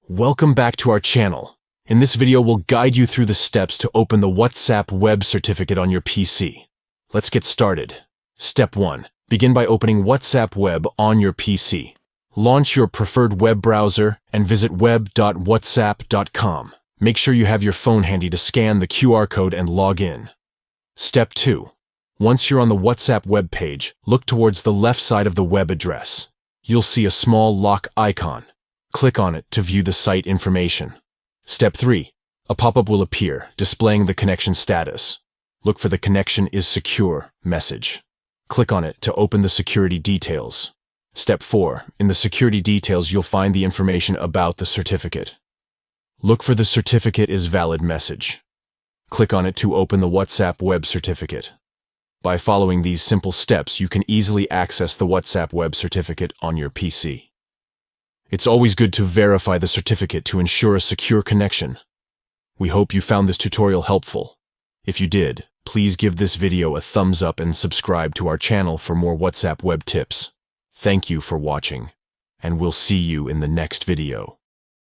Welcome back to our channel. In this video, we'll guide you through the steps to open the WhatsApp web certificate on your PC. Let's get started. Step 1. Begin by opening WhatsApp web on your PC. Launch your preferred web browser and visit web.whatsapp.com. Make sure you have your phone handy to scan the QR code and log in. Step 2. Once you're on the WhatsApp web page, look towards the left side of the web address. You'll see a small lock icon. Click on it to view the site information. Step 3. A pop-up will appear, displaying the connection status. Look for the "Connection is secure" message. Click on it to open the security details. Step 4. In the security details, you'll find the information about the certificate. Look for the "Certificate is valid" message. Click on it to open the WhatsApp web certificate. By following these simple steps, you can easily access the WhatsApp web certificate on your PC. It's always good to verify the certificate to ensure a secure connection. We hope you found this tutorial helpful. If you did, please give this video a thumbs up and subscribe to our channel for more WhatsApp web tips. Thank you for watching, and we'll see you in the next video.